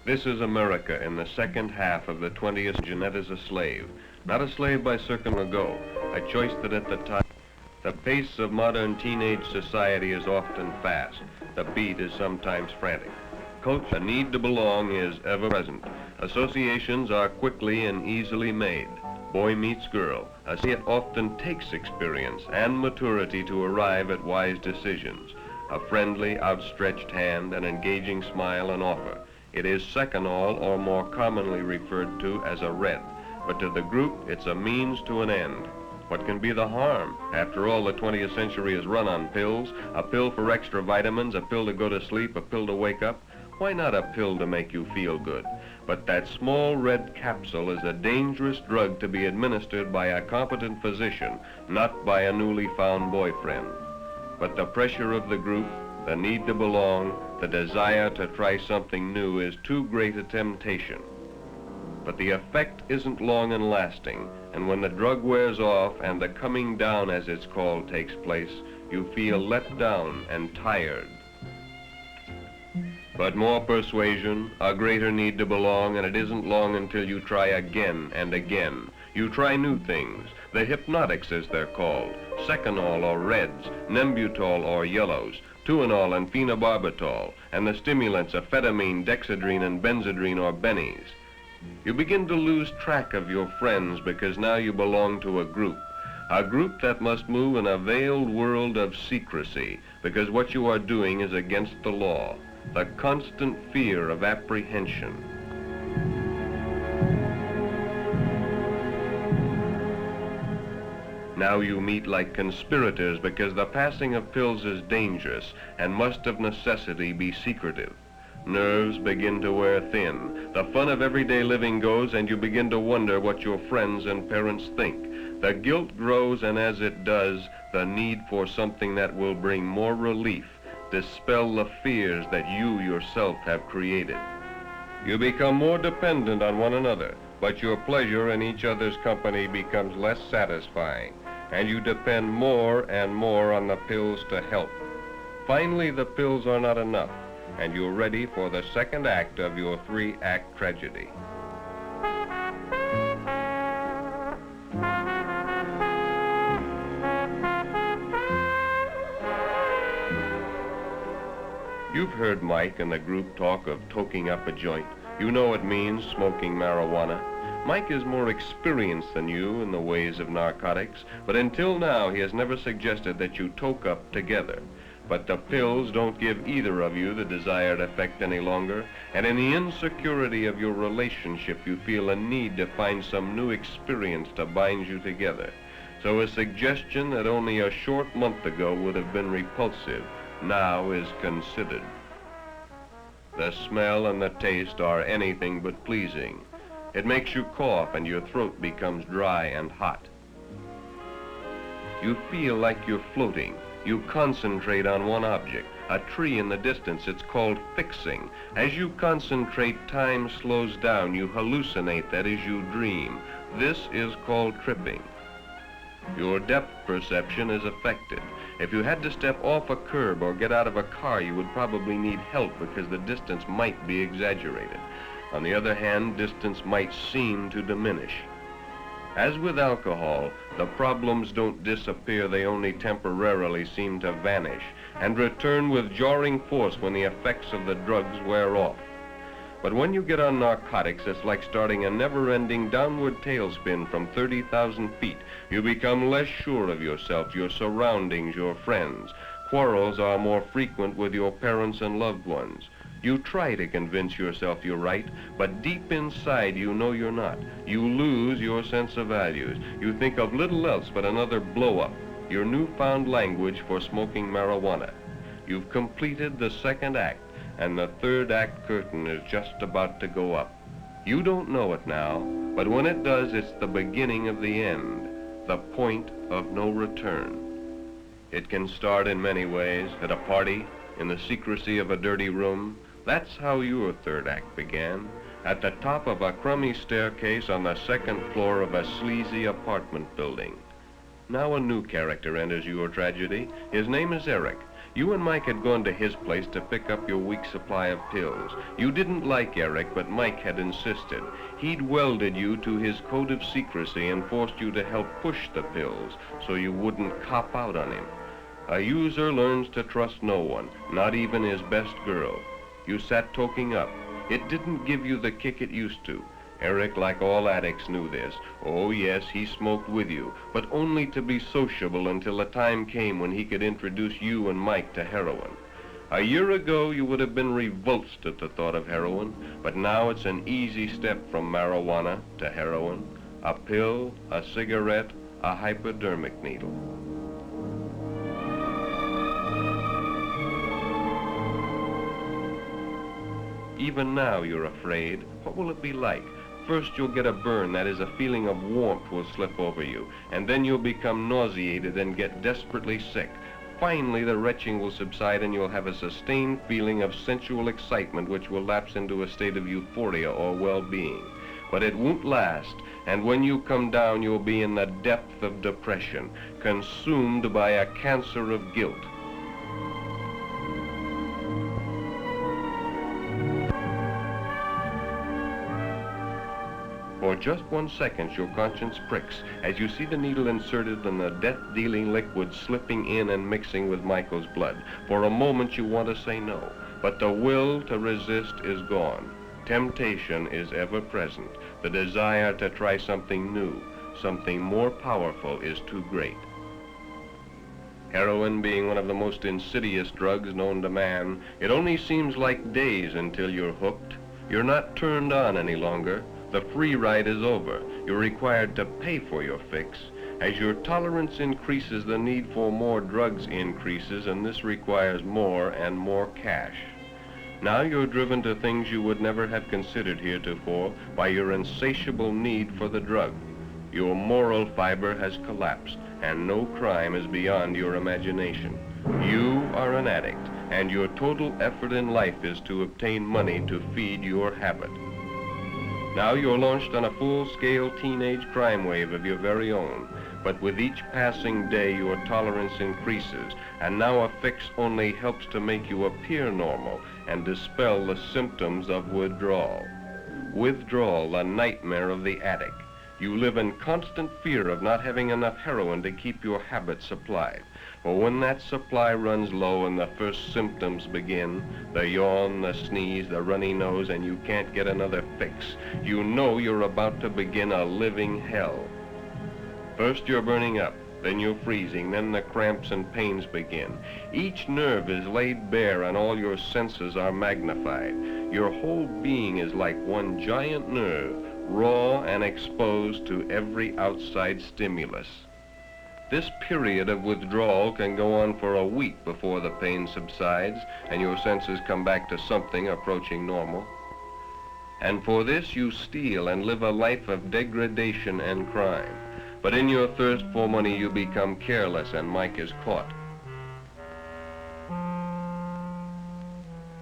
This is America in the second half of the 20th. Jeanette is a slave. Not a slave by circum ago, a choice that at the time. The pace of modern teenage society is often fast. The beat is sometimes frantic. Culture, the need to belong is ever present. Associations are quickly and easily made. Boy meets girl. It often takes experience and maturity to arrive at wise decisions. A friendly, outstretched hand, an engaging smile, and offer. It is second all, or more commonly referred to as a red. But to the group, it's a means to an end. What can be the harm? After all, the 20th century is run on pills. A pill for extra vitamins, a pill to go to sleep, a pill to wake up. Why not a pill to make you feel good? But that small red capsule is a dangerous drug to be administered by a competent physician, not by a newly found boyfriend. But the pressure of the group, the need to belong, the desire to try something new is too great a temptation. But the effect isn't long and lasting, and when the drug wears off and the coming down, as it's called, takes place, you feel let down and tired. But more persuasion, a greater need to belong, and it isn't long until you try again and again. You try new things, the hypnotics as they're called, seconal or reds, nembutol or yellows, tuinol and phenobarbital, and the stimulants amphetamine, dexedrine, and benzedrine or bennies. You begin to lose track of your friends because now you belong to a group that must move in a veiled world of secrecy because what you are doing is against the law. The constant fear of apprehension. Now you meet like conspirators because the passing of pills is dangerous and must of necessity be secretive. Nerves begin to wear thin. The fun of everyday living goes, and you begin to wonder what your friends and parents think. The guilt grows, and as it does, the need for something that will bring more relief, dispel the fears that you yourself have created. You become more dependent on one another, but your pleasure in each other's company becomes less satisfying, and you depend more and more on the pills to help. Finally, the pills are not enough, and you're ready for the second act of your three-act tragedy. You've heard Mike and the group talk of toking up a joint. You know it means smoking marijuana. Mike is more experienced than you in the ways of narcotics, but until now he has never suggested that you toke up together. But the pills don't give either of you the desired effect any longer, and in the insecurity of your relationship you feel a need to find some new experience to bind you together. So a suggestion that only a short month ago would have been repulsive now is considered. The smell and the taste are anything but pleasing. It makes you cough and your throat becomes dry and hot. You feel like you're floating. You concentrate on one object, a tree in the distance. It's called fixing. As you concentrate, time slows down. You hallucinate, that is, you dream. This is called tripping. Your depth perception is affected. If you had to step off a curb or get out of a car, you would probably need help because the distance might be exaggerated. On the other hand, distance might seem to diminish. As with alcohol, the problems don't disappear, they only temporarily seem to vanish and return with jarring force when the effects of the drugs wear off. But when you get on narcotics, it's like starting a never-ending downward tailspin from 30,000 feet. You become less sure of yourself, your surroundings, your friends. Quarrels are more frequent with your parents and loved ones. You try to convince yourself you're right, but deep inside you know you're not. You lose your sense of values. You think of little else but another blow-up, your newfound language for smoking marijuana. You've completed the second act, and the third act curtain is just about to go up. You don't know it now, but when it does, it's the beginning of the end, the point of no return. It can start in many ways, at a party, in the secrecy of a dirty room. That's how your third act began, at the top of a crummy staircase on the second floor of a sleazy apartment building. Now a new character enters your tragedy. His name is Eric. You and Mike had gone to his place to pick up your week's supply of pills. You didn't like Eric, but Mike had insisted. He'd welded you to his code of secrecy and forced you to help push the pills so you wouldn't cop out on him. A user learns to trust no one, not even his best girl. You sat toking up. It didn't give you the kick it used to. Eric, like all addicts, knew this. Oh, yes, he smoked with you, but only to be sociable until the time came when he could introduce you and Mike to heroin. A year ago, you would have been revulsed at the thought of heroin, but now it's an easy step from marijuana to heroin. A pill, a cigarette, a hypodermic needle. Even now, you're afraid. What will it be like? First, you'll get a burn, that is, a feeling of warmth will slip over you, and then you'll become nauseated and get desperately sick. Finally, the retching will subside and you'll have a sustained feeling of sensual excitement which will lapse into a state of euphoria or well-being. But it won't last, and when you come down, you'll be in the depth of depression, consumed by a cancer of guilt. For just 1 second, your conscience pricks as you see the needle inserted and the death-dealing liquid slipping in and mixing with Michael's blood. For a moment, you want to say no, but the will to resist is gone. Temptation is ever present. The desire to try something new, something more powerful, is too great. Heroin being one of the most insidious drugs known to man, it only seems like days until you're hooked. You're not turned on any longer. The free ride is over. You're required to pay for your fix. As your tolerance increases, the need for more drugs increases, and this requires more and more cash. Now you're driven to things you would never have considered heretofore by your insatiable need for the drug. Your moral fiber has collapsed, and no crime is beyond your imagination. You are an addict, and your total effort in life is to obtain money to feed your habit. Now you're launched on a full-scale teenage crime wave of your very own, but with each passing day your tolerance increases, and now a fix only helps to make you appear normal and dispel the symptoms of withdrawal. Withdrawal, the nightmare of the addict. You live in constant fear of not having enough heroin to keep your habit supplied. For when that supply runs low and the first symptoms begin, the yawn, the sneeze, the runny nose, and you can't get another fix, you know you're about to begin a living hell. First you're burning up, then you're freezing, then the cramps and pains begin. Each nerve is laid bare and all your senses are magnified. Your whole being is like one giant nerve, raw and exposed to every outside stimulus. This period of withdrawal can go on for a week before the pain subsides and your senses come back to something approaching normal. And for this you steal and live a life of degradation and crime. But in your thirst for money you become careless and Mike is caught.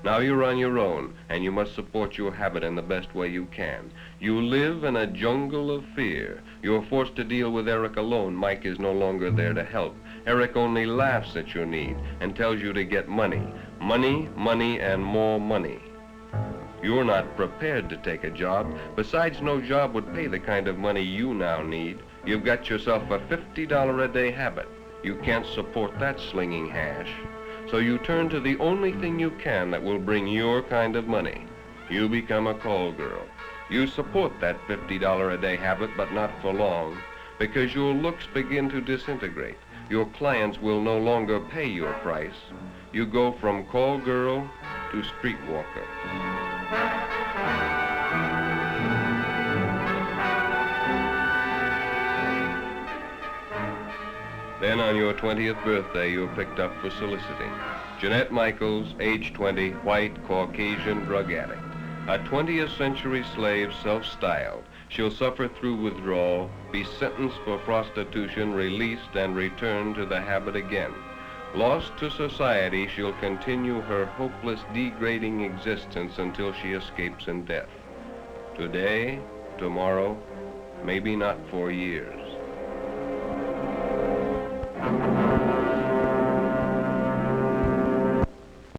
Now you're on your own, and you must support your habit in the best way you can. You live in a jungle of fear. You're forced to deal with Eric alone. Mike is no longer there to help. Eric only laughs at your need and tells you to get money. Money, money, and more money. You're not prepared to take a job. Besides, no job would pay the kind of money you now need. You've got yourself a $50 a day habit. You can't support that slinging hash. So you turn to the only thing you can that will bring your kind of money. You become a call girl. You support that $50 a day habit, but not for long, because your looks begin to disintegrate. Your clients will no longer pay your price. You go from call girl to streetwalker. Then on your 20th birthday, you're picked up for soliciting. Jeanette Michaels, age 20, white, Caucasian drug addict. A 20th century slave, self-styled. She'll suffer through withdrawal, be sentenced for prostitution, released, and return to the habit again. Lost to society, she'll continue her hopeless, degrading existence until she escapes in death. Today, tomorrow, maybe not for years.